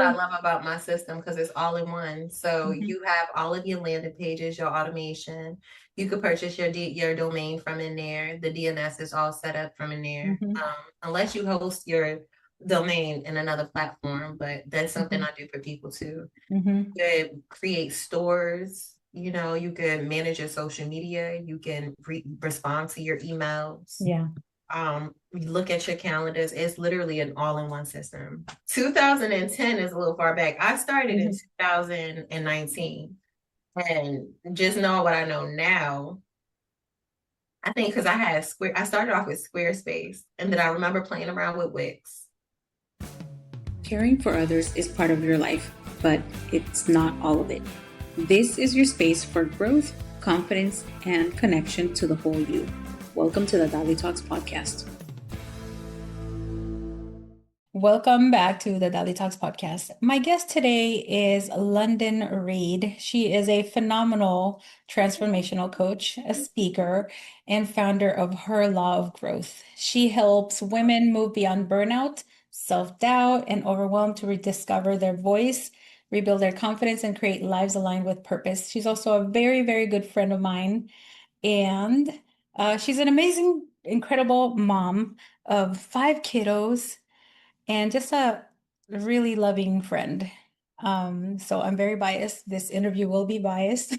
I love about my system because it's all in one. So Mhm. you have all of your landing pages, your automation. You could purchase your domain from in there. The DNS is all set up from in there. Mhm. Unless you host your domain in another platform, but that's something Mhm. I do for people too. Mhm. You could create stores. You can manage your social media. You can respond to your emails. Yeah. Look at your calendars. It's literally an all-in-one system. 2010 is a little far back. I started in Mhm. 2019, and just know what I know now. I think because I started off with Squarespace, and then I remember playing around with Wix. Caring for others is part of your life, but it's not all of it. This is your space for growth, confidence, and connection to the whole you. Welcome to the DaliTalks podcast. Welcome back to the DaliTalks podcast. My guest today is Londone Reid. She is a phenomenal transformational coach, a speaker, and founder of Her Law of Growth. She helps women move beyond burnout, self-doubt, and overwhelm to rediscover their voice, rebuild their confidence, and create lives aligned with purpose. She's also a very, very good friend of mine, and she's an amazing, incredible mom of 5 kiddos and just a really loving friend. So I'm very biased. This interview will be biased.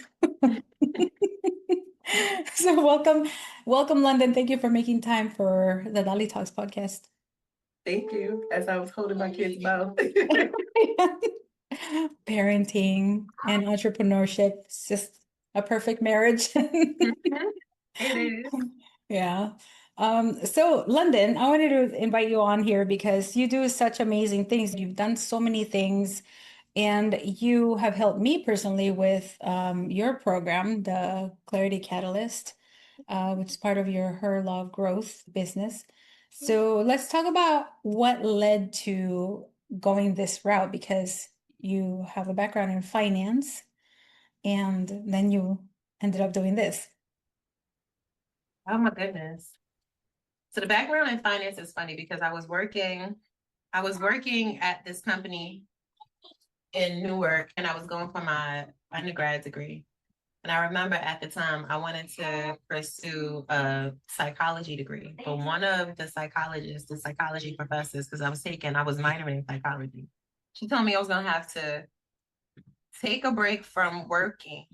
So welcome, London. Thank you for making time for the DaliTalks podcast. Thank you. As I was holding my kid's mouth. Parenting and entrepreneurship is just a perfect marriage. It is. Yeah. So London, I wanted to invite you on here because you do such amazing things. You've done so many things, and you have helped me personally with your program, the Clarity Catalyst, which is part of your Her Love Growth business. So let's talk about what led to going this route because you have a background in finance, and then you ended up doing this. Oh my goodness. So the background in finance is funny because I was working at this company in Newark, and I was going for my undergrad degree. And I remember at the time I wanted to pursue a psychology degree. But one of the psychologists, the psychology professors, because I was minoring in psychology. She told me I was gonna have to take a break from working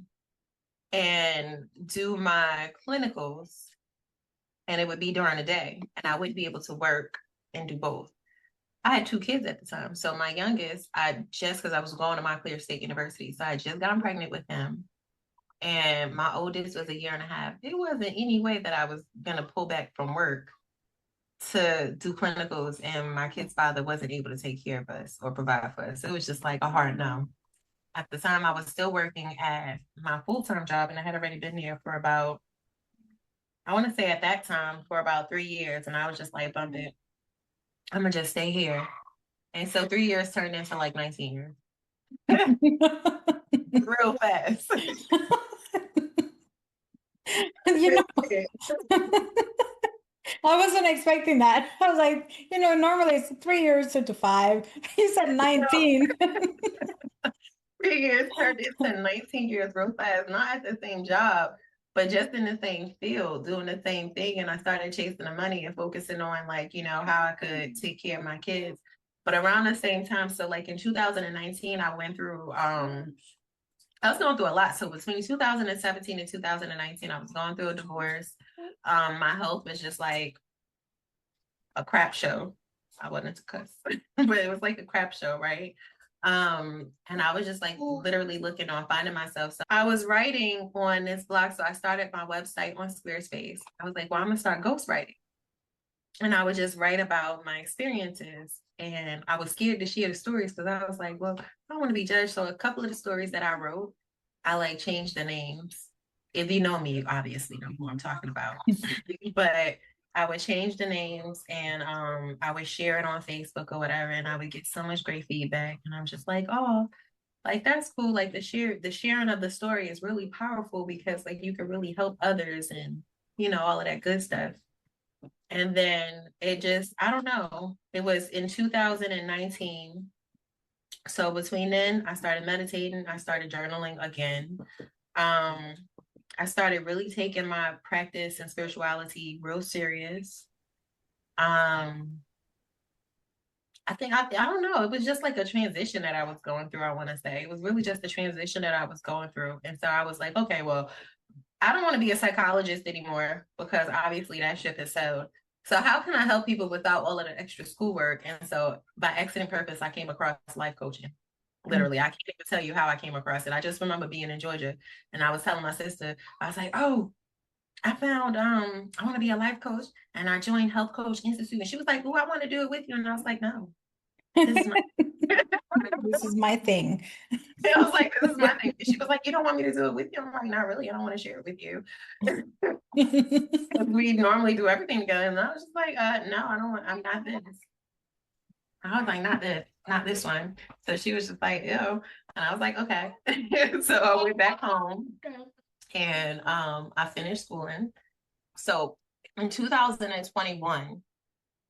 and do my clinicals, and it would be during the day, and I wouldn't be able to work and do both. I had 2 kids at the time. So my youngest, because I was going to Montclair State University, so I had just gotten pregnant with him. And my oldest was a year and a half. It wasn't any way that I was going to pull back from work to do clinicals, and my kid's father wasn't able to take care of us or provide for us. It was just like a hard no. At the time, I was still working at my full-time job, and I had already been there for about, I want to say at that time, for about 3 years. And I was just like, bump it. I'm going to just stay here. And so 3 years turned into like 19 years. Real fast. You know, I wasn't expecting that. I was like, normally it's 3 years to 5. You said 19. 3 years turned into 19 years real fast, not at the same job, but just in the same field, doing the same thing. And I started chasing the money and focusing on how I could take care of my kids. But around the same time, so like in 2019, I was going through a lot. So between 2017 and 2019, I was going through a divorce. My health was just like a crap show. I wasn't to cuss, but it was like a crap show, right? And I was just like literally looking on finding myself. So I was writing on this blog. So I started my website on Squarespace. I was like, well, I'm gonna start ghostwriting. And I would just write about my experiences. And I was scared to share the stories because I was like, well, I don't want to be judged. So a couple of the stories that I wrote, I like changed the names. If you know me, obviously know who I'm talking about. But I would change the names, and I would share it on Facebook or whatever, and I would get so much great feedback. And I'm just like, oh, like that's cool. Like the sharing of the story is really powerful because like you can really help others and all of that good stuff. And then I don't know. It was in 2019. So between then, I started meditating. I started journaling again. I started really taking my practice and spirituality real serious. Um, I don't know. It was just like a transition that I was going through, I want to say. It was really just a transition that I was going through. And so I was like, okay, well, I don't want to be a psychologist anymore because obviously that ship is sailed. So how can I help people without all of the extra schoolwork? And so by accident purpose, I came across life coaching. Literally, I can't even tell you how I came across it. I just remember being in Georgia and I was telling my sister, I was like, oh, I found I want to be a life coach, and I joined Health Coach Institute. And she was like, oh, I want to do it with you. And I was like, no, this is my This is my thing. I was like, this is my thing. She was like, you don't want me to do it with you? I'm like, not really. I don't want to share it with you. We normally do everything together. And I was just like, no, I don't want, I'm not this. I was like, not this one. So she was just like, ew. And I was like, okay. So I went back home and I finished schooling. So in 2021,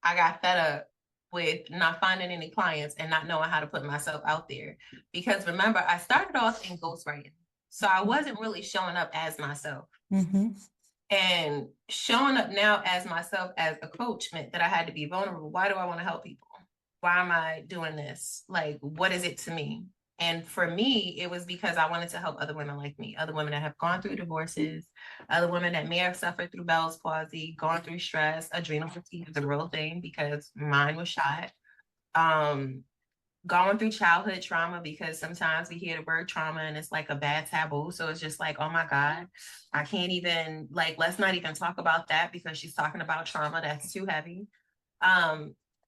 I got fed up with not finding any clients and not knowing how to put myself out there. Because remember, I started off in ghostwriting. So I wasn't really showing up as myself. Mm-hmm. And showing up now as myself as a coach meant that I had to be vulnerable. Why do I want to help people? Why am I doing this? Like, what is it to me? And for me, it was because I wanted to help other women like me, other women that have gone through divorces, other women that may have suffered through Bell's palsy, gone through stress. Adrenal fatigue is a real thing because mine was shot. Going through childhood trauma, because sometimes we hear the word trauma and it's like a bad taboo. So it's just like, oh my God, I can't even, like, let's not even talk about that because she's talking about trauma. That's too heavy.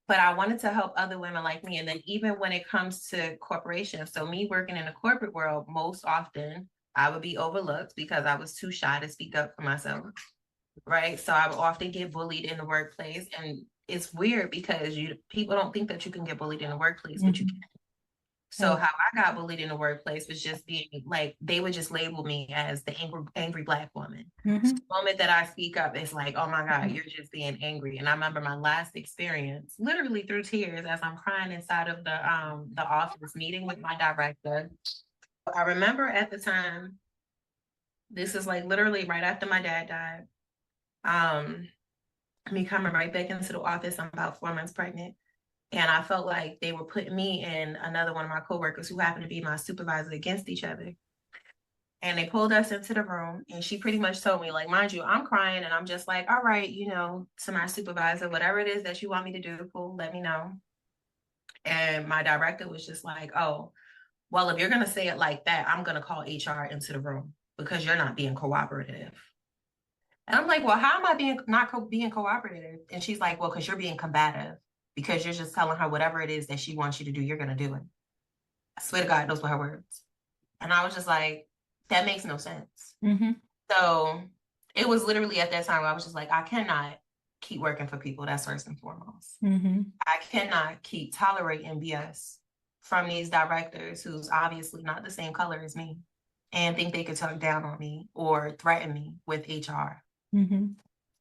But I wanted to help other women like me. And then even when it comes to corporations, so me working in the corporate world, most often I would be overlooked because I was too shy to speak up for myself. Right. So I would often get bullied in the workplace. And it's weird because people don't think that you can get bullied in the workplace, but you can. So how I got bullied in the workplace was just being like, they would just label me as the angry Black woman. Mm-hmm. So the moment that I speak up, it's like, oh my God, you're just being angry. And I remember my last experience, literally through tears, as I'm crying inside of the office meeting with my director. I remember at the time, this is like literally right after my dad died. Me coming right back into the office. I'm about 4 months pregnant. And I felt like they were putting me and another one of my coworkers who happened to be my supervisor against each other. And they pulled us into the room and she pretty much told me, like, mind you, I'm crying and I'm just like, all right, to my supervisor, whatever it is that you want me to do, cool, let me know. And my director was just like, oh, well, if you're going to say it like that, I'm going to call HR into the room because you're not being cooperative. And I'm like, well, how am I being cooperative? And she's like, well, because you're being combative because you're just telling her whatever it is that she wants you to do, you're going to do it. I swear to God, those were her words. And I was just like, that makes no sense. Mm-hmm. So it was literally at that time where I was just like, I cannot keep working for people. That's first and foremost. Mm-hmm. I cannot keep tolerating BS from these directors who's obviously not the same color as me and think they could talk down on me or threaten me with HR. Mm-hmm.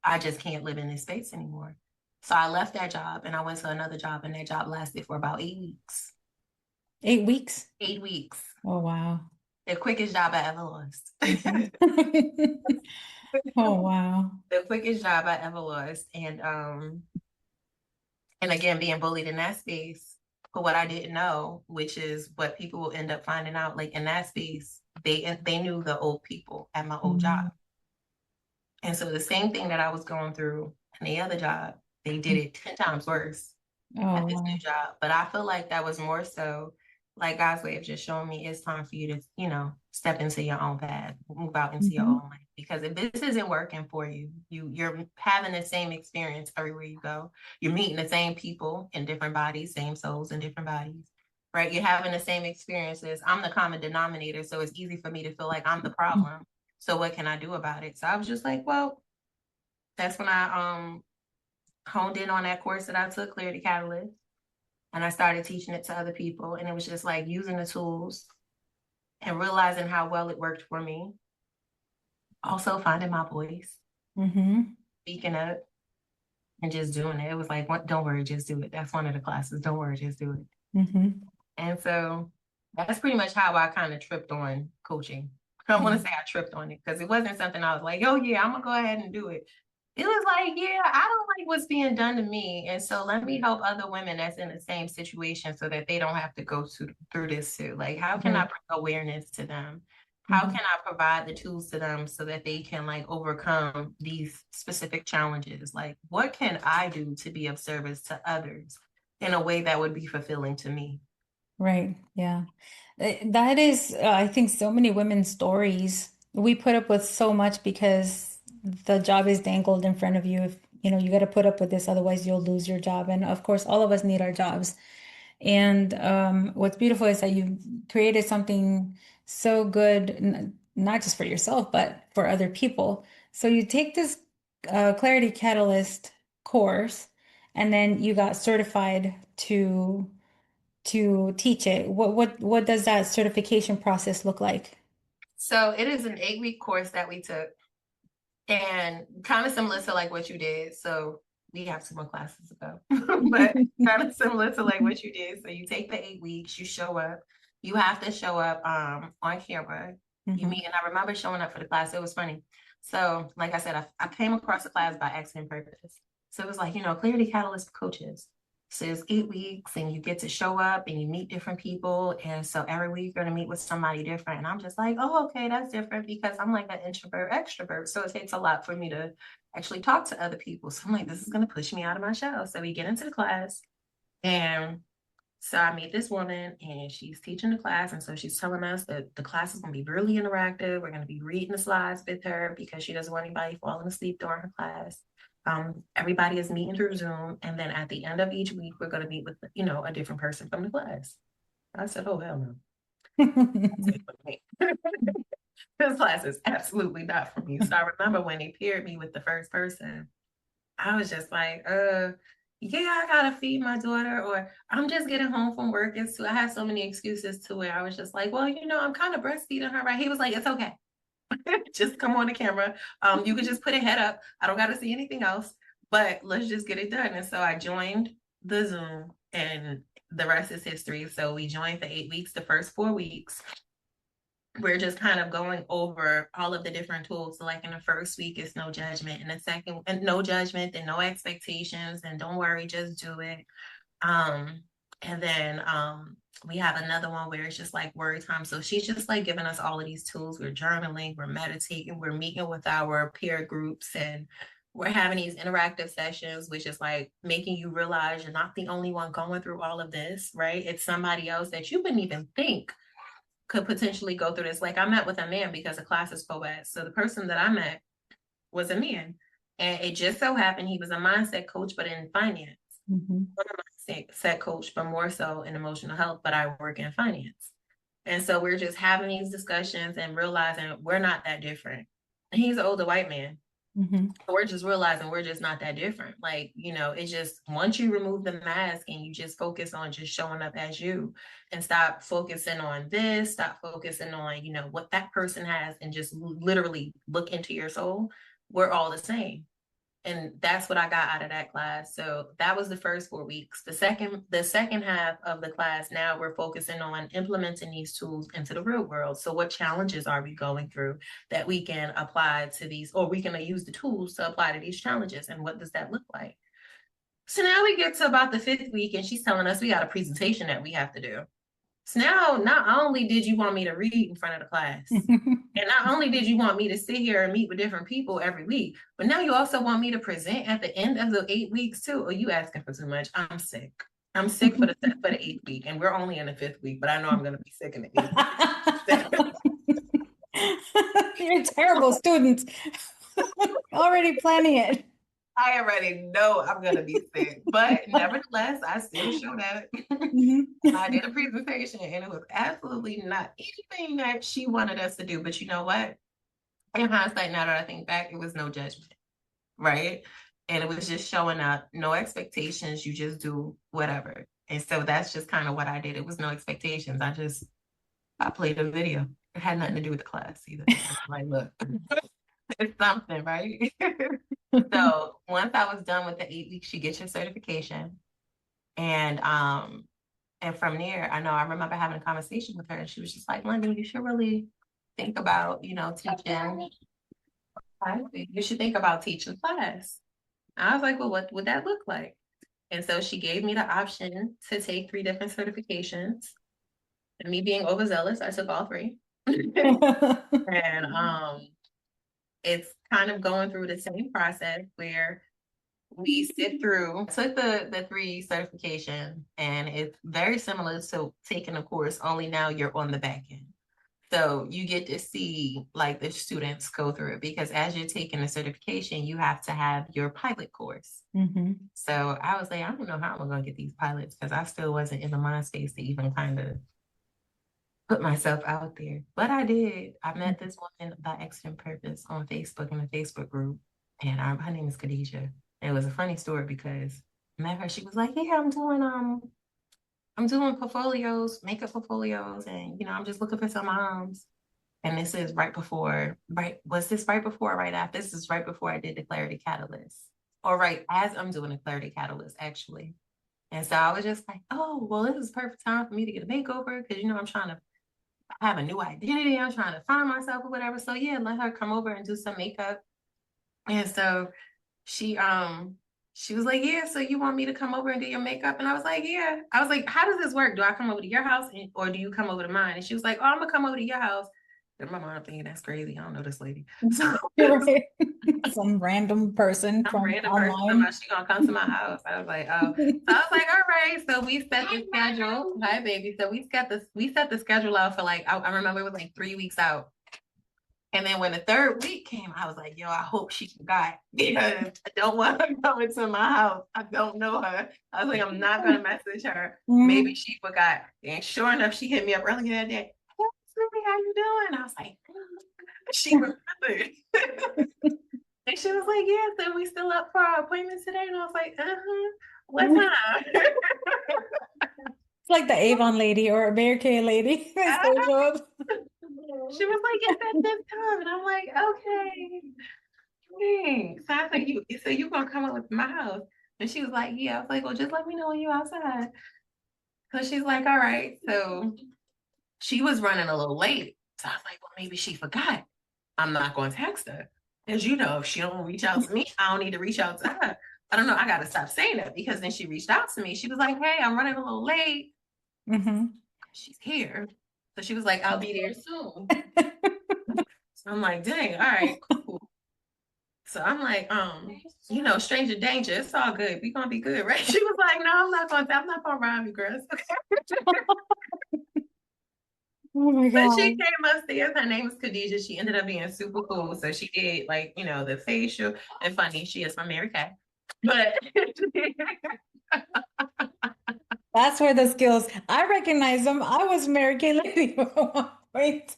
I just can't live in this space anymore. So I left that job and I went to another job, and that job lasted for about 8 weeks. 8 weeks? 8 weeks. Oh, wow. The quickest job I ever lost. Oh, wow. The quickest job I ever lost. And again, being bullied in that space for what I didn't know, which is what people will end up finding out. Like in that space, they knew the old people at my old job. And so the same thing that I was going through in the other job, they did it 10 times worse at this new job. But I feel like that was more so like God's way of just showing me it's time for you to, step into your own path, move out into your own life. Because if this isn't working for you, you're having the same experience everywhere you go. You're meeting the same people in different bodies, same souls in different bodies, right? You're having the same experiences. I'm the common denominator, so it's easy for me to feel like I'm the problem. So what can I do about it? So I was just like, well, that's when I honed in on that course that I took, Clarity Catalyst. And I started teaching it to other people. And it was just like using the tools and realizing how well it worked for me. Also finding my voice, speaking up and just doing it. It was like, don't worry, just do it. That's one of the classes. Don't worry, just do it. And so that's pretty much how I kind of tripped on coaching. I want to say I tripped on it because it wasn't something I was like, oh yeah, I'm gonna go ahead and do it. It was like, yeah, I don't like what's being done to me. And so let me help other women that's in the same situation so that they don't have to go through this too. Like, how can I Right. bring awareness to them? How Mhm. can I provide the tools to them so that they can like overcome these specific challenges? Like, what can I do to be of service to others in a way that would be fulfilling to me? Right. Yeah. That is, I think, so many women's stories. We put up with so much because the job is dangled in front of you. If you know, you got to put up with this, otherwise you'll lose your job. And of course, all of us need our jobs. And what's beautiful is that you've created something so good, not just for yourself, but for other people. So you take this Clarity Catalyst course, and then you got certified to teach it. What does that certification process look like? So it is an 8-week course that we took and kind of similar to like what you did. So we have some more classes to go, but kind of similar to like what you did. So you take the 8 weeks, you show up, you have to show up on camera. You Hmm. meet, and I remember showing up for the class. It was funny. So, like I said, I came across the class by accident purpose. So it was like, Clarity Catalyst for coaches. So it's 8 weeks and you get to show up and you meet different people. And so every week you're going to meet with somebody different. And I'm just like, oh, okay, that's different because I'm like an introvert, extrovert. So it takes a lot for me to actually talk to other people. So I'm like, this is going to push me out of my shell. So we get into the class and so I meet this woman and she's teaching the class. And so she's telling us that the class is going to be really interactive. We're going to be reading the slides with her because she doesn't want anybody falling asleep during her class. Everybody is meeting through Zoom. And then at the end of each week, we're going to meet with, a different person from the class. I said, oh, hell no. This class is absolutely not for me. So I remember when they paired me with the first person, I was just like, yeah, I gotta feed my daughter, or I'm just getting home from work. I had so many excuses to where I was just like, well, I'm kind of breastfeeding her, right? He was like, it's okay. Just come on the camera. You could just put a head up. I don't gotta see anything else, but let's just get it done. And so I joined the Zoom and the rest is history. So we joined for 8 weeks, the first 4 weeks we're just kind of going over all of the different tools. So like in the first week, it's no judgment. In the second, and no judgment and no expectations. And don't worry, just do it. Um, and then we have another one where it's just like word time. So she's just like giving us all of these tools. We're journaling, we're meditating, we're meeting with our peer groups, and we're having these interactive sessions, which is like making you realize you're not the only one going through all of this, right? It's somebody else that you wouldn't even think could potentially go through this. Like I met with a man because the class is co-ed. So the person that I met was a man. And it just so happened he was a mindset coach, but in finance. Mhm. I'm a mindset coach, but more so in emotional health, but I work in finance. And so we're just having these discussions and realizing we're not that different. And he's an older white man. Mhm. We're just realizing we're just not that different. Like, it's just once you remove the mask and you just focus on just showing up as you and stop focusing on this, stop focusing on, what that person has and just literally look into your soul, we're all the same. And that's what I got out of that class. So that was the first 4 weeks. The second half of the class, now we're focusing on implementing these tools into the real world. So what challenges are we going through that we can apply to these, or we can use the tools to apply to these challenges? And what does that look like? So now we get to about the 5th week, and she's telling us we got a presentation that we have to do. So now, not only did you want me to read in front of the class, and not only did you want me to sit here and meet with different people every week, but now you also want me to present at the end of the 8 weeks too. Are you asking for too much? I'm sick. I'm sick for the 8th week, and we're only in the 5th week. But I know I'm going to be sick in the 8th week. You're a terrible student. Already planning it. I already know I'm going to be sick, but nevertheless, I still showed up. Mhm. I did a presentation, and it was absolutely not anything that she wanted us to do. But you know what? In hindsight, now that I think back, it was no judgment, right? And it was just showing up, no expectations. You just do whatever. And so that's just kind of what I did. It was no expectations. I played a video. It had nothing to do with the class either. Like, look, it's something, right? So once I was done with the 8 weeks, you get your certification. And And from there, I remember having a conversation with her, and she was just like, London, you should really think about, teaching. You should think about teaching class. I was like, well, what would that look like? And so she gave me the option to take 3 different certifications. And me being overzealous, I took all 3. And it's kind of going through the same process where we sit through, took the 3 certification, and it's very similar to taking a course, only now you're on the back end. So you get to see like the students go through it, because as you're taking the certification, you have to have your pilot course. So I was like, I don't know how I'm gonna get these pilots, because I still wasn't in the mind space to even kind of put myself out there. But I did. I met this woman by accident purpose on Facebook, in a Facebook group, and her name is Khadijah. And it was a funny story because I met her. She was like, "Yeah, I'm doing portfolios, makeup portfolios, and I'm just looking for some moms." And this is was this right before or right after? This is right before I did the Clarity Catalyst, or right as I'm doing the Clarity Catalyst, actually. And so I was just like, oh, well, this is perfect time for me to get a makeover, because I'm trying to have a new identity. I'm trying to find myself or whatever. So yeah, let her come over and do some makeup. And so she was like, yeah, so you want me to come over and do your makeup? And I was like, yeah. I was like, how does this work? Do I come over to your house, or do you come over to mine? And she was like, oh, I'm gonna come over to your house. And my mom thinking, that's crazy. I don't know this lady. So Right. Some random person I'm from random online. person, she gonna come to my house. I was like, oh. So I was like, all right. So we set the schedule. Hi, baby. So we set the schedule out for like, I remember it was like 3 weeks out. And then when the 3rd week came, I was like, yo, I hope she forgot, because I don't want her coming to my house. I don't know her. I was like, I'm not gonna message her. Maybe she forgot. And sure enough, she hit me up earlier that day. Hey, Snoopy, how you doing? I was like, she remembered. And she was like, yeah, so we still up for our appointment today? And I was like, what time? It's like the Avon lady or a Bear Kay lady. They still show up. She was like, it's at this time. And I'm like, okay. Thanks. So I was like, you gonna come over to my house? And she was like, yeah. I was like, well, just let me know when you're outside. So she's like, all right. So she was running a little late. So I was like, well, maybe she forgot. I'm not going to text her. As if she don't reach out to me, I don't need to reach out to her. I don't know. I got to stop saying that, because then she reached out to me. She was like, hey, I'm running a little late. She's here. So she was like, I'll be there soon. So I'm like, dang, all right, cool. So I'm like, stranger danger. It's all good. We gonna be good, right? She was like, no, I'm not gonna rob you, girl. Oh my But God. she came upstairs. Her name was Khadijah. She ended up being super cool. So she did the facial. And funny, she is from Mary Kay. But That's where the skills, I recognize them. I was Mary Kay lady at one point.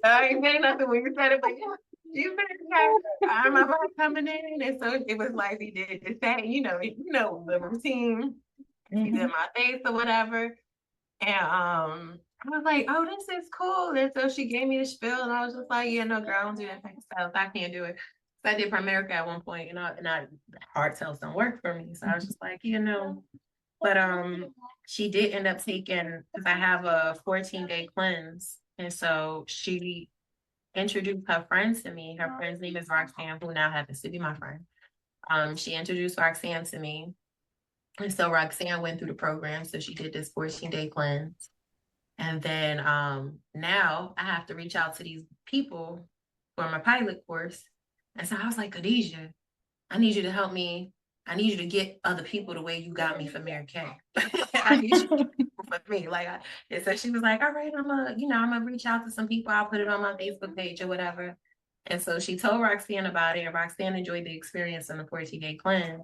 I ain't saying nothing when you said it, but yeah, she's Mary Kay. I remember her coming in, and so it was like he did the same, the routine. He did my face or whatever. And I was like, oh, this is cool. And so she gave me the spiel, and I was just like, yeah, no, girl, I don't do that type of stuff. I can't do it. So I did Primerica at one point, and hard tells don't work for me. So I was just like, But she did end up taking, because I have a 14-day cleanse. And so she introduced her friends to me. Her friend's name is Roxanne, who now happens to be my friend. She introduced Roxanne to me. And so Roxanne went through the program. So she did this 14-day cleanse. And then now I have to reach out to these people for my pilot course. And so I was like, Khadijah, I need you to help me. I need you to get other people the way you got me for Mary Kay. I need you to get people for me. And so she was like, all right, I'm gonna reach out to some people. I'll put it on my Facebook page or whatever. And so she told Roxanne about it, and Roxanne enjoyed the experience in the 14-day cleanse.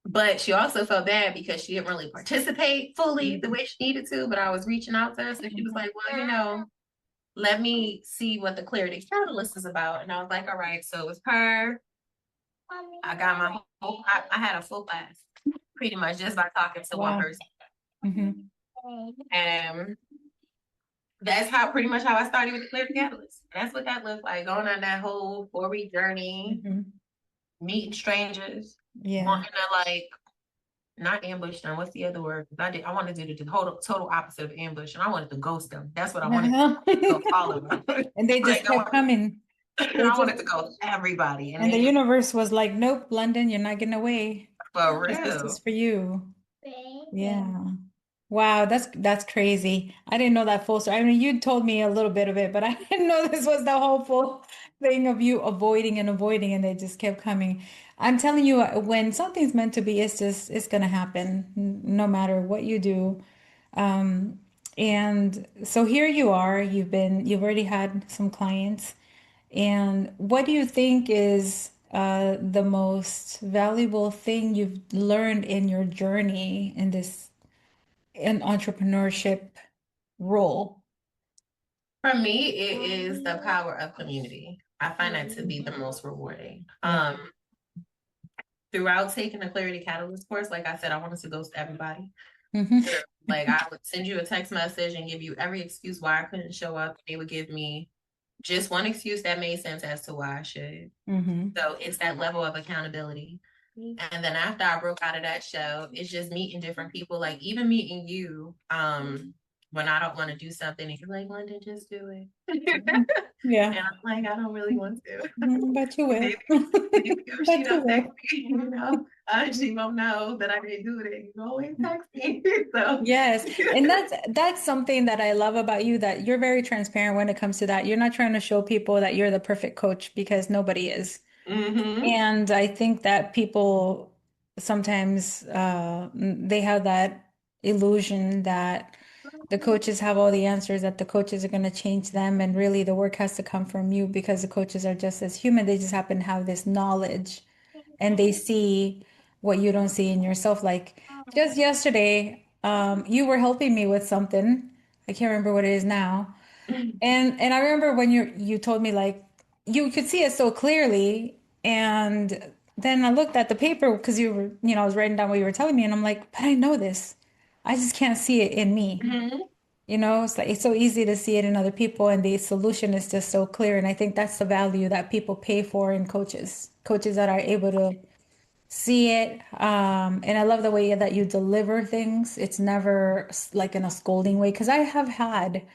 But she also felt bad because she didn't really participate fully the way she needed to, but I was reaching out to her. So she was like, well, let me see what the Clarity Catalyst is about. And I was like, all right. So it was her. I got I had a full class pretty much just by talking to one person. And that's pretty much how I started with the Clarity Catalyst. That's what that looked like, going on that whole 4-week journey, meeting strangers, wanting to not ambush them. What's the other word? I wanted to do the total opposite of ambush, and I wanted to ghost them. That's what I wanted to go all of them. And they just Like kept coming. They I just wanted to go everybody, and and they the just universe was like, nope, London, you're not getting away. for This is real. for you. Yeah. Wow, that's crazy. I didn't know that full story. I mean, you told me a little bit of it, but I didn't know this was the whole full thing of you avoiding and avoiding, and they just kept coming. I'm telling you, when something's meant to be, it's gonna happen, no matter what you do. Um, and so here you are, you've already had some clients. And what do you think is the most valuable thing you've learned in your journey in this in entrepreneurship role? For me, it is the power of community. I find that to be the most rewarding. Yeah. Throughout taking the Clarity Catalyst course, like I said, I wanted to ghost everybody. Hmm. Like I would send you a text message and give you every excuse why I couldn't show up. They would give me just one excuse that made sense as to why I should. Hmm. So it's that level of accountability. And then after I broke out of that show, it's just meeting different people, like even meeting you. When I don't want to do something, and you're like, London, just do it. Yeah. And I'm like, I don't really want to. But you will. Maybe, maybe if she But you don't text will. me, she won't know that I didn't do it. You always text me. So Yes. And that's something that I love about you, that you're very transparent when it comes to that. You're not trying to show people that you're the perfect coach, because nobody is. mm-hmm. And I think that people sometimes they have that illusion that the coaches have all the answers, that the coaches are going to change them, and really the work has to come from you, because the coaches are just as human. They just happen to have this knowledge, and they see what you don't see in yourself. Like just yesterday, you were helping me with something. I can't remember what it is now. And I remember when you told me, like, you could see it so clearly, and then I looked at the paper because you were, I was writing down what you were telling me, and I'm like, but I know this. I just can't see it in me. Mm-hmm. It's like it's so easy to see it in other people, and the solution is just so clear. And I think that's the value that people pay for in coaches, coaches that are able to see it. And I love the way that you deliver things. It's never like in a scolding way, because I have had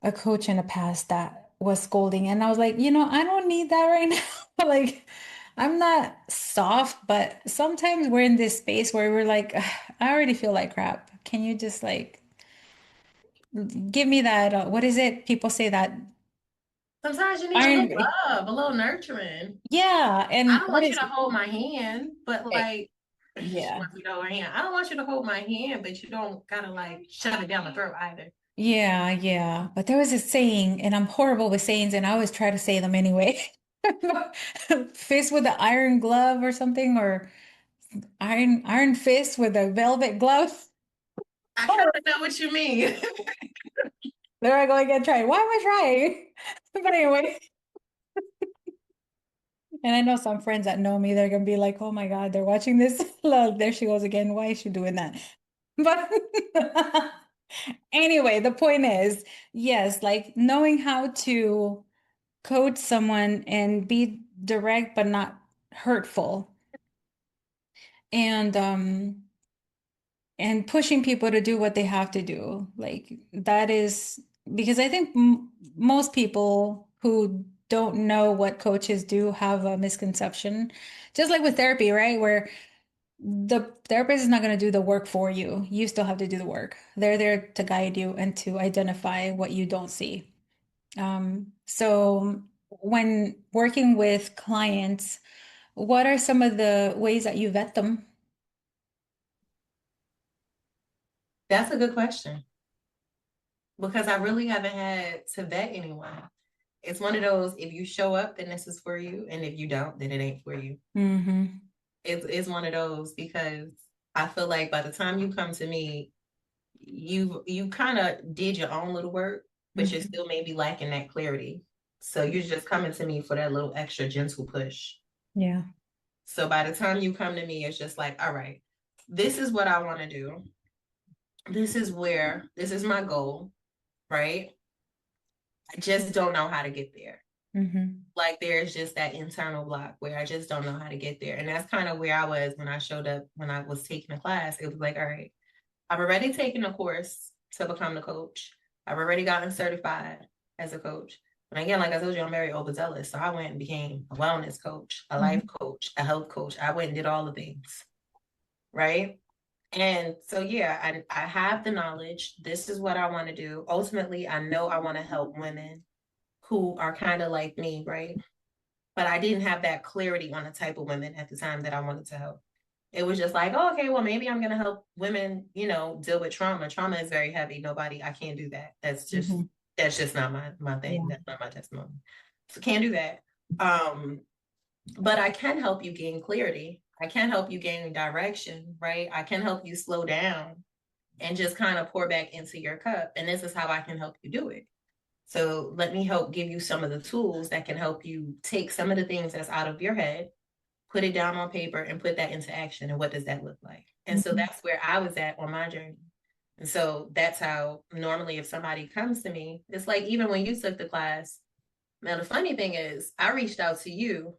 a coach in the past that was scolding, and I was like, I don't need that right now. Like, I'm not soft, but sometimes we're in this space where we're like, "Ugh, I already feel like crap. Can you just like give me that what is it? People say that Sometimes you need a little iron. love, a little nurturing. Yeah, I and don't what want you is to hold my hand, but it? like she Yeah. wants me to hold her hand. I don't want you to hold my hand, but you don't gotta like shove it down my throat either. Yeah, yeah. But there was a saying, and I'm horrible with sayings, and I always try to say them anyway. Fist with the iron glove or something, or iron fist with a velvet glove. I kind Oh, of know what you mean. there I go again trying. Why am I trying? But anyway, and I know some friends that know me, they're gonna be like, oh my God, they're watching this. Look, there she goes again. Why is she doing that? But anyway, the point is, yes, like knowing how to coach someone and be direct but not hurtful. And pushing people to do what they have to do. Like that is because I think m most people who don't know what coaches do have a misconception. Just like with therapy, right? Where the therapist is not going to do the work for you. You still have to do the work. They're there to guide you and to identify what you don't see. So when working with clients, what are some of the ways that you vet them? That's a good question because I really haven't had to vet anyone. It's one of those, if you show up, then this is for you. And if you don't, then it ain't for you. Hmm. It's one of those because I feel like by the time you come to me, you kind of did your own little work, but you're Hmm. still maybe lacking that clarity. So you're just coming to me for that little extra gentle push. Yeah. So by the time you come to me, it's just like, all right, this is what I want to do. This is my goal, right? I just don't know how to get there. Like there's just that internal block where I just don't know how to get there. And that's kind of where I was when I showed up, when I was taking a class. It was like, all right, I've already taken a course to become the coach. I've already gotten certified as a coach. But again, like I told you, I'm very overzealous. So I went and became a wellness coach, a life coach, a health coach. I went and did all the things. Right. And so, yeah, I have the knowledge. This is what I want to do. Ultimately, I know I want to help women who are kind of like me, right? But I didn't have that clarity on the type of women at the time that I wanted to help. It was just like, oh, okay, well, maybe I'm going to help women, deal with trauma. Trauma is very heavy. I can't do that. That's just not my thing. Yeah. That's not my testimony. So can't do that. But I can help you gain clarity. I can help you gain direction, right? I can help you slow down and just kind of pour back into your cup. And this is how I can help you do it. So let me help give you some of the tools that can help you take some of the things that's out of your head, put it down on paper and put that into action. And what does that look like? And so that's where I was at on my journey. And so that's how normally if somebody comes to me, it's like even when you took the class, now the funny thing is I reached out to you,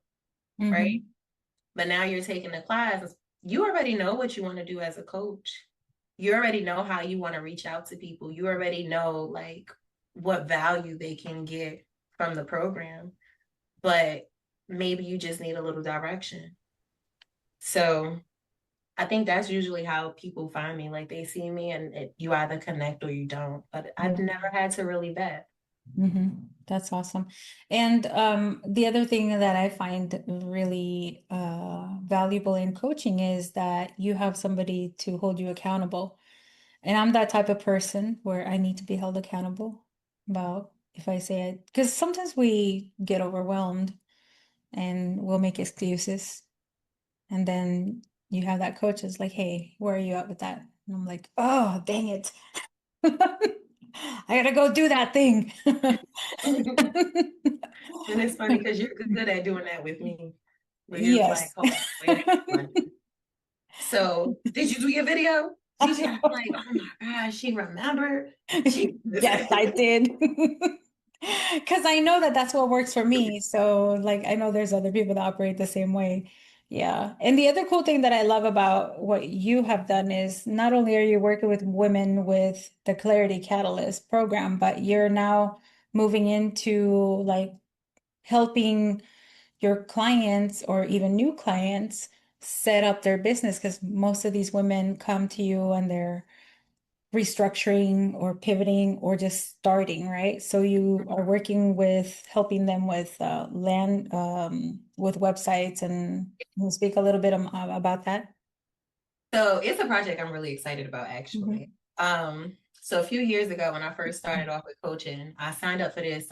right? But now you're taking the class. You already know what you want to do as a coach. You already know how you want to reach out to people. You already know like what value they can get from the program. But maybe you just need a little direction. So I think that's usually how people find me. Like they see me and you either connect or you don't. But I've never had to really vet. That's awesome. And the other thing that I find really valuable in coaching is that you have somebody to hold you accountable. And I'm that type of person where I need to be held accountable about if I say it, because sometimes we get overwhelmed and we'll make excuses. And then you have that coach is like, hey, where are you at with that? And I'm like, oh, dang it. I gotta go do that thing. And it's funny because you're good at doing that with me. Where you're like, Yes. hold on, wait a minute. So did you do your video? Did you? I'm like, oh my gosh, she remembered. She Yes, I did. Because I know that that's what works for me. So, like, I know there's other people that operate the same way. Yeah. And the other cool thing that I love about what you have done is not only are you working with women with the Clarity Catalyst program, but you're now moving into like helping your clients or even new clients set up their business because most of these women come to you and they're restructuring or pivoting or just starting, right? So you are working with helping them with land with websites and can you speak a little bit about that? So it's a project I'm really excited about actually. Mhm. So a few years ago when I first started off with coaching, I signed up for this.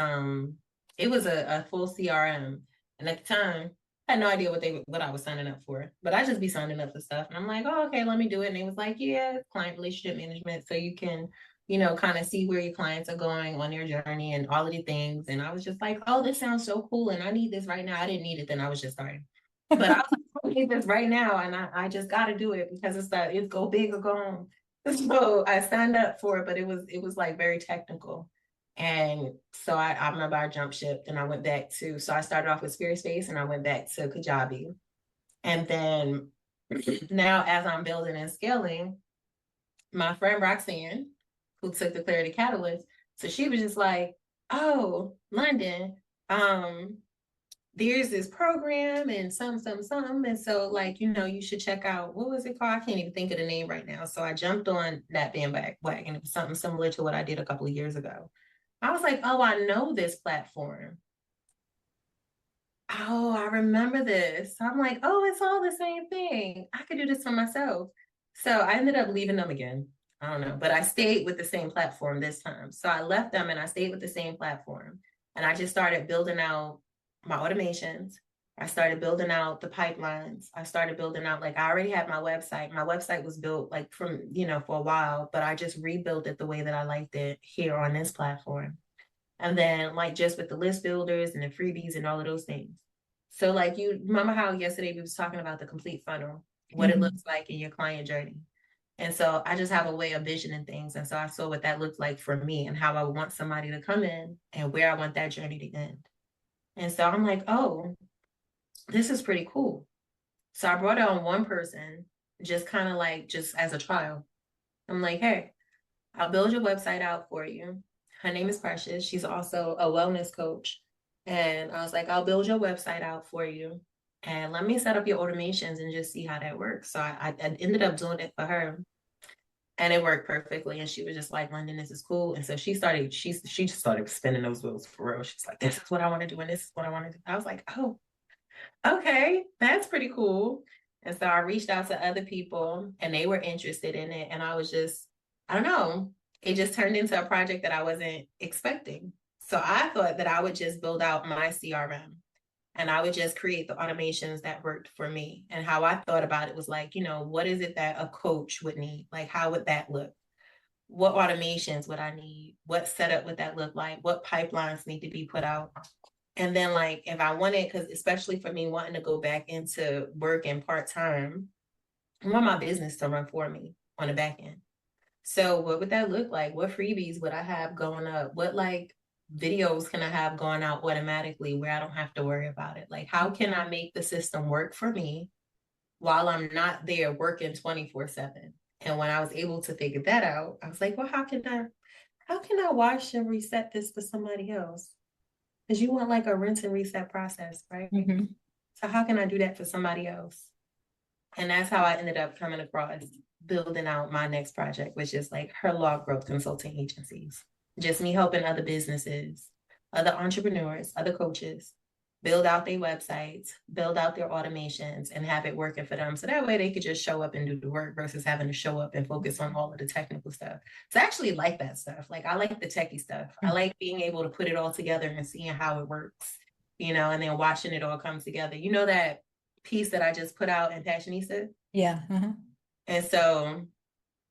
It was a full CRM. And at the time, I had no idea what I was signing up for. But I just be signing up for stuff. And I'm like, oh, okay, let me do it. And they was like, yeah, client relationship management. So you can, kind of see where your clients are going on their journey and all of the things. And I was just like, oh, this sounds so cool. And I need this right now. I didn't need it then. I was just starting. But I was like, I need this right now, and I just got to do it because it's go big or go home. So I signed up for it, but it was like very technical, and so I remember I jumped ship and I went back to. So I started off with Squarespace and I went back to Kajabi, and then now as I'm building and scaling, my friend Roxanne, who took the Clarity Catalyst, so she was just like, "Oh, London, um, there's this program and some. And so, like, you should check out what was it called? I can't even think of the name right now. So I jumped on that bandwagon. It was something similar to what I did a couple of years ago. I was like, oh, I know this platform. Oh, I remember this. So I'm like, oh, it's all the same thing. I could do this for myself. So I ended up leaving them again. I don't know, but I stayed with the same platform this time. So I left them and I stayed with the same platform. And I just started building out my automations. I started building out the pipelines. I started building out, like, I already had my website. My website was built like from, for a while, but I just rebuilt it the way that I liked it here on this platform. And then like just with the list builders and the freebies and all of those things. So like you remember how yesterday we was talking about the complete funnel, what it looks like in your client journey. And so I just have a way of visioning things. And so I saw what that looked like for me and how I want somebody to come in and where I want that journey to end. And so I'm like, oh, this is pretty cool. So I brought on one person, just kind of like just as a trial. I'm like, hey, I'll build your website out for you. Her name is Precious. She's also a wellness coach. And I was like, I'll build your website out for you. And let me set up your automations and just see how that works. So I ended up doing it for her. And it worked perfectly. And she was just like, London, this is cool. And so she just started spinning those wheels for real. She's like, this is what I want to do, and this is what I want to do. I was like, oh, okay, that's pretty cool. And so I reached out to other people and they were interested in it. And I was just, I don't know, it just turned into a project that I wasn't expecting. So I thought that I would just build out my CRM and I would just create the automations that worked for me. And how I thought about it was like, what is it that a coach would need? Like, how would that look? What automations would I need? What setup would that look like? What pipelines need to be put out? And then, like, if I wanted, because especially for me wanting to go back into working part time, I want my business to run for me on the back end. So, what would that look like? What freebies would I have going up? What like videos can I have going out automatically where I don't have to worry about it? Like, how can I make the system work for me while I'm not there working 24/7? And when I was able to figure that out, I was like, well, how can I wash and reset this for somebody else? Because you want like a rinse and reset process, right? Mm-hmm. So how can I do that for somebody else? And that's how I ended up coming across building out my next project, which is like her law growth consulting agencies. Just me helping other businesses, other entrepreneurs, other coaches build out their websites, build out their automations, and have it working for them. So that way they could just show up and do the work versus having to show up and focus on all of the technical stuff. So I actually like that stuff. Like I like the techie stuff. I like being able to put it all together and seeing how it works, and then watching it all come together. You know that piece that I just put out in Passionista? Yeah. Uh-huh. And so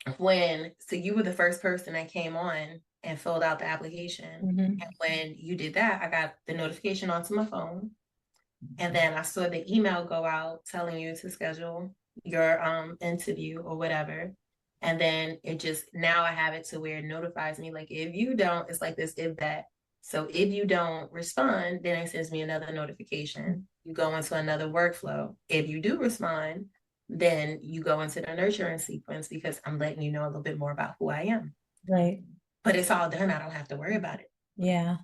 so you were the first person that came on and filled out the application. Mm-hmm. And when you did that, I got the notification onto my phone. And then I saw the email go out telling you to schedule your interview or whatever. And then now I have it to where it notifies me, like if you don't, it's like this, if that. So if you don't respond, then it sends me another notification. You go into another workflow. If you do respond, then you go into the nurturing sequence because I'm letting you know a little bit more about who I am. Right. But it's all done. I don't have to worry about it. Yeah.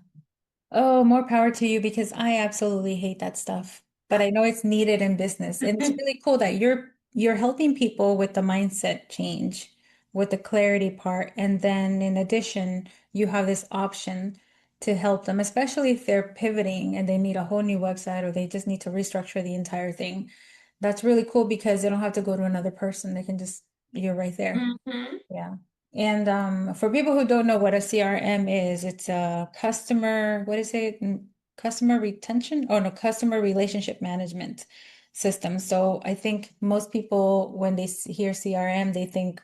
Oh, more power to you because I absolutely hate that stuff. But I know it's needed in business. And it's really cool that you're helping people with the mindset change, with the clarity part. And then in addition, you have this option to help them, especially if they're pivoting and they need a whole new website or they just need to restructure the entire thing. That's really cool because they don't have to go to another person. They can just, you're right there. Mm-hmm. Yeah. And for people who don't know what a CRM is, it's a customer, what is it? Customer retention? Oh no, customer relationship management system. So I think most people, when they hear CRM, they think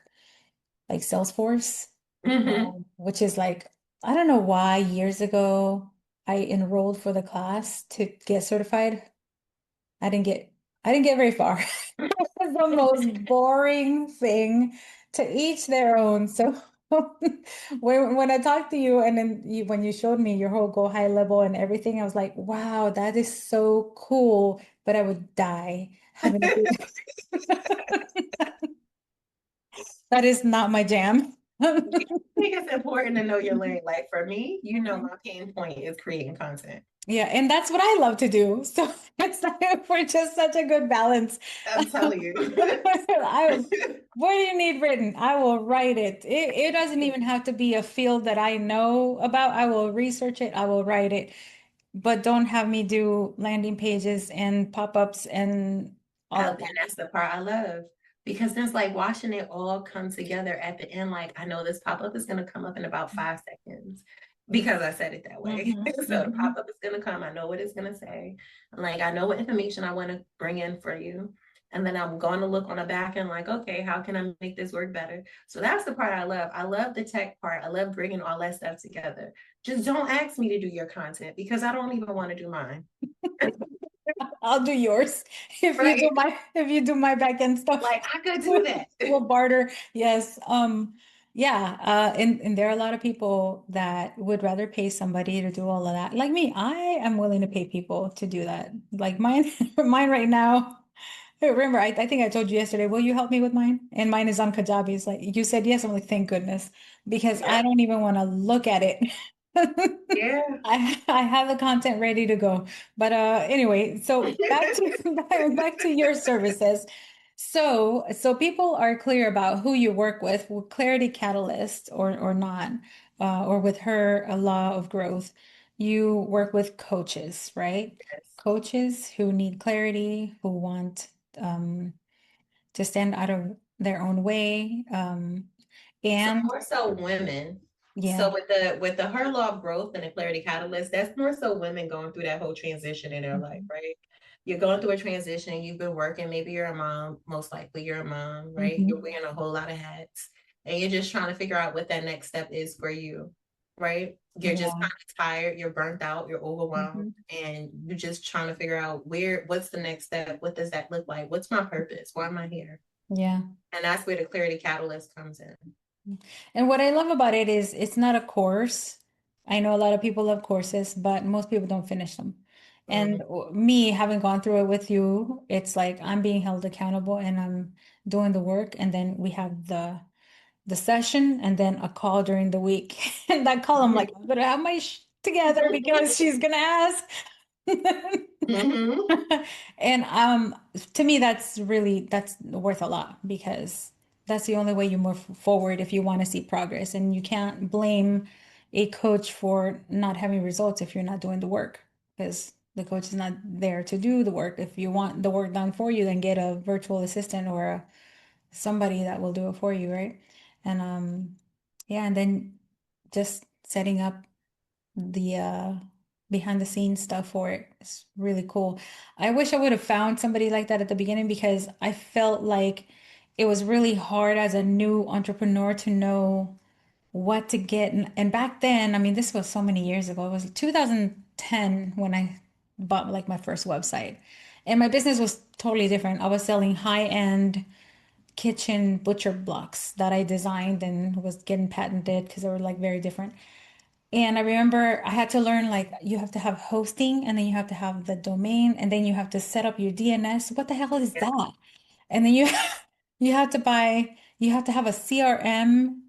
like Salesforce, Mm-hmm. which is like, I don't know why years ago I enrolled for the class to get certified. I didn't get I didn't get very far. It was the most boring thing, to each their own. So when I talked to you and then when you showed me your whole go high level and everything, I was like, wow, that is so cool. But I would die having to do that. That is not my jam. I think it's important to know your lane. Like for me, my pain point is creating content. Yeah, and that's what I love to do. So it's like we're just such a good balance. I'm telling you. What do you need written? I will write it. It doesn't even have to be a field that I know about. I will research it. I will write it. But don't have me do landing pages and pop-ups and all of And that's the part I love because it's like watching it all come together at the end. Like, I know this pop up is going to come up in about 5 seconds because I said it that way. that. So the pop up is going to come. I know what it's going to say. Like, I know what information I want to bring in for you. And then I'm going to look on the back end, like, okay, how can I make this work better? So that's the part I love. I love the tech part. I love bringing all that stuff together. Just don't ask me to do your content because I don't even want to do mine. I'll do yours Right. if you do my back end stuff. Like, I could do that. We'll barter. Yes. Yeah, and there are a lot of people that would rather pay somebody to do all of that. Like me, I am willing to pay people to do that. Like mine, mine right now. Remember, I think I told you yesterday, will you help me with mine? And mine is on Kajabi. It's like you said yes. I'm like, thank goodness, because I Yeah. don't even want to look at it. Yeah. I have the content ready to go. But anyway, so back to back to your services. So people are clear about who you work with Clarity Catalyst or not, or with her a law of growth. You work with coaches, right? Yes. Coaches who need clarity, who want um, to stand out of their own way. So And more so women. So yeah. with the her law of growth and the clarity catalyst, that's more so women going through that whole transition in their life, Mhm. right? You're going through a transition, you've been working, maybe you're a mom, most likely you're a mom, right? You're Mhm. wearing a whole lot of hats and you're just trying to figure out what that next step is for you, right? You're just Yeah. kind of tired, you're burnt out, you're overwhelmed, Mhm. and you're just trying to figure out what's the next step? What does that look like? What's my purpose? Why am I here? Yeah. And that's where the clarity catalyst comes in. And what I love about it is it's not a course. I know a lot of people love courses, but most people don't finish them. And Mhm. me having gone through it with you, it's like I'm being held accountable and I'm doing the work. And then we have the session and then a call during the week. And that call, I'm like, I'm gonna have my together because she's gonna ask. Mhm. And to me that's worth a lot because that's the only way you move forward if you want to see progress. And you can't blame a coach for not having results if you're not doing the work because the coach is not there to do the work. If you want the work done for you, then get a virtual assistant or somebody that will do it for you, right? And yeah, and then just setting up the behind the scenes stuff for it. It's really cool. I wish I would have found somebody like that at the beginning because I felt like it was really hard as a new entrepreneur to know what to get. And back then, I mean, this was so many years ago. It was 2010 when I bought like my first website. And my business was totally different. I was selling high-end kitchen butcher blocks that I designed and was getting patented because they were like very different. And I remember I had to learn like you have to have hosting and then you have to have the domain and then you have to set up your DNS. What the hell is Yeah. that? And then you you have to have a CRM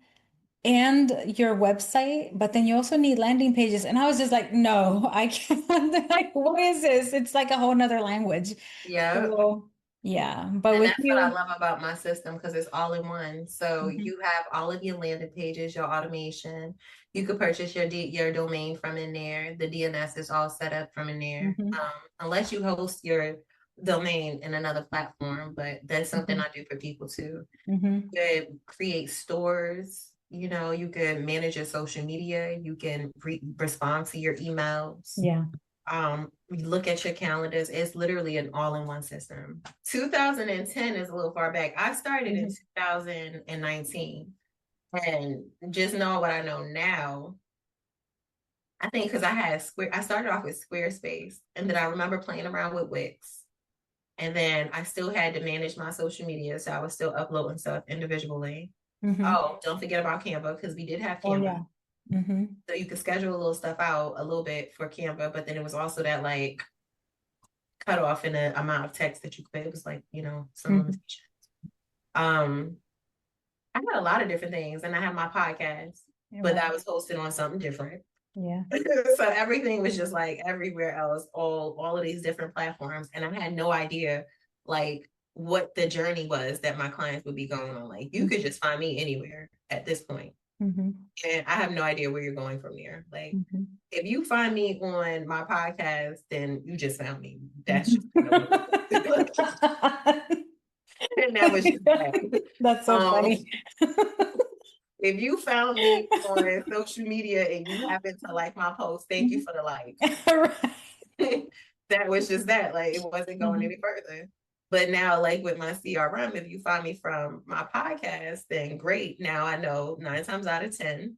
and your website, but then you also need landing pages. And I was just like, no, I can't. Like, what is this? It's like a whole nother language. Yeah. So yeah, but And with that's what I you, love about my system because it's all in one. So mhm, you have all of your landing pages, your automation. You could purchase your domain from in there. The DNS is all set up from in there. mhm, Unless you host your domain in another platform, but that's something mhm, I do for people too. mhm. You could create stores. You can manage your social media. You can respond to your emails. Yeah. You look at your calendars. It's literally an all-in-one system. 2010 is a little far back. I started in Mhm, 2019, and just know what I know now. I think because I started off with Squarespace, and then I remember playing around with Wix, and then I still had to manage my social media, so I was still uploading stuff individually. mhm. Oh, don't forget about Canva because we did have Oh Canva. yeah. Hmm. So you could schedule a little stuff out a little bit for Canva, but then it was also that like cut off in the amount of text that you could. It was like, some Hmm. limitation. Um, I had a lot of different things and I had my podcast, but I Wow. was hosted on something different. Yeah. So everything was just like everywhere else, all of these different platforms. And I had no idea like what the journey was that my clients would be going on. Like you could just find me anywhere at this point. Mm-hmm. And I have no idea where you're going from there. Like Hmm. if you find me on my podcast, then you just found me. That's just Hmm. kind of what it was. And that was just that. That's so Um, funny. if you found me on social media and you happen to like my post, thank you for the like. Right. That was just that. Like it wasn't going Mhm. any further. But now, like with my CRM, if you find me from my podcast, then great. Now I know 9 times out of 10,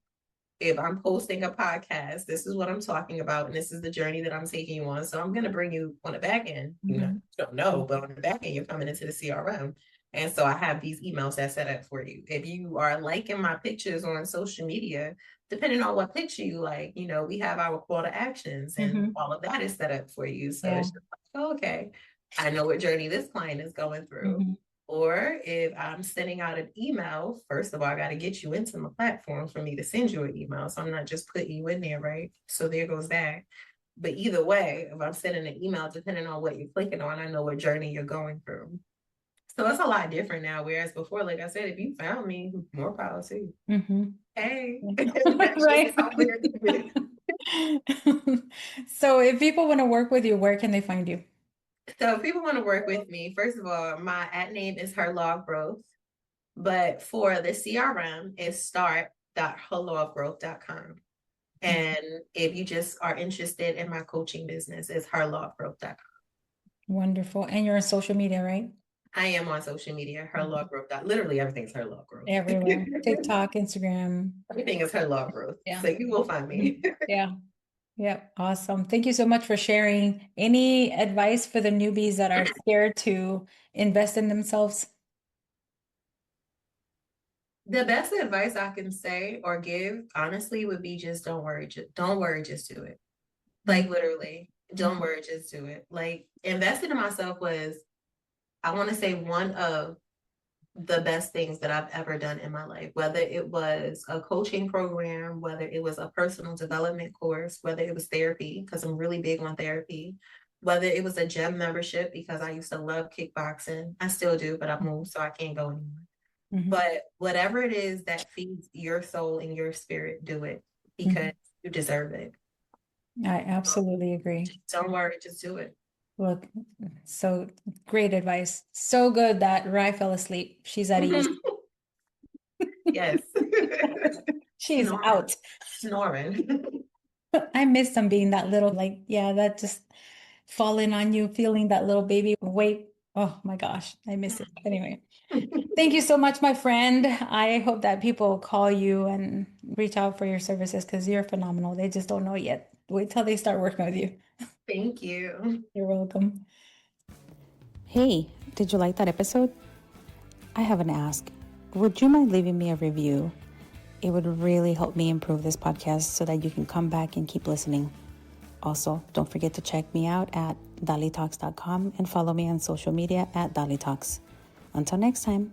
if I'm posting a podcast, this is what I'm talking about, and this is the journey that I'm taking you on. So I'm going to bring you on the back end. You Mhm. don't know, but on the back end, you're coming into the CRM, And so I have these emails that set up for you. If you are liking my pictures on social media, depending on what picture you like, we have our call to actions and all of that is set up for you. So Yeah. it's just like, oh, okay, I know what journey this client is going through. Or if I'm sending out an email, first of all, I got to get you into my platform for me to send you an email. So I'm not just putting you in there, right? So there goes that. But either way, if I'm sending an email, depending on what you're clicking on, I know what journey you're going through. So it's a lot different now. Whereas before, like I said, if you found me, more power to you. Hey, Right. So if people want to work with you, where can they find you? So if people want to work with me, first of all, my ad name is Her Law of Growth. But for the CRM, it's start.herlawofgrowth.com. And if you just are interested in my coaching business, it's herlawofgrowth.com. Wonderful. And you're on social media, right? I am on social media, Her Law of Growth. Literally everything's Her Law of Growth. Everywhere. TikTok, Instagram. Everything is Her Law of Growth. Yeah. So you will find me. Yeah. Yeah. Awesome. Thank you so much for sharing. Any advice for the newbies that are scared to invest in themselves? The best advice I can say or give, honestly, would be just don't worry. Don't worry, just do it. Like literally, don't worry, just do it. Like investing in myself was, I want to say, one of the best things that I've ever done in my life, whether it was a coaching program, whether it was a personal development course, whether it was therapy, because I'm really big on therapy, whether it was a gym membership, because I used to love kickboxing. I still do, but I moved, so I can't go anymore. But whatever it is that feeds your soul and your spirit, do it because you deserve it. I absolutely agree. Don't worry, just do it. Look, so great advice. So good that Rye fell asleep. She's at ease. Yes. She's out. Snoring. I miss them being that little, like, yeah, that just falling on you, feeling that little baby weight. Oh my gosh, I miss it. Anyway, thank you so much, my friend. I hope that people call you and reach out for your services because you're phenomenal. They just don't know yet. Wait till they start working with you. Thank you. You're welcome. Hey, did you like that episode? I have an ask. Would you mind leaving me a review? It would really help me improve this podcast so that you can come back and keep listening. Also, don't forget to check me out at DaliTalks.com and follow me on social media at DaliTalks. Until next time.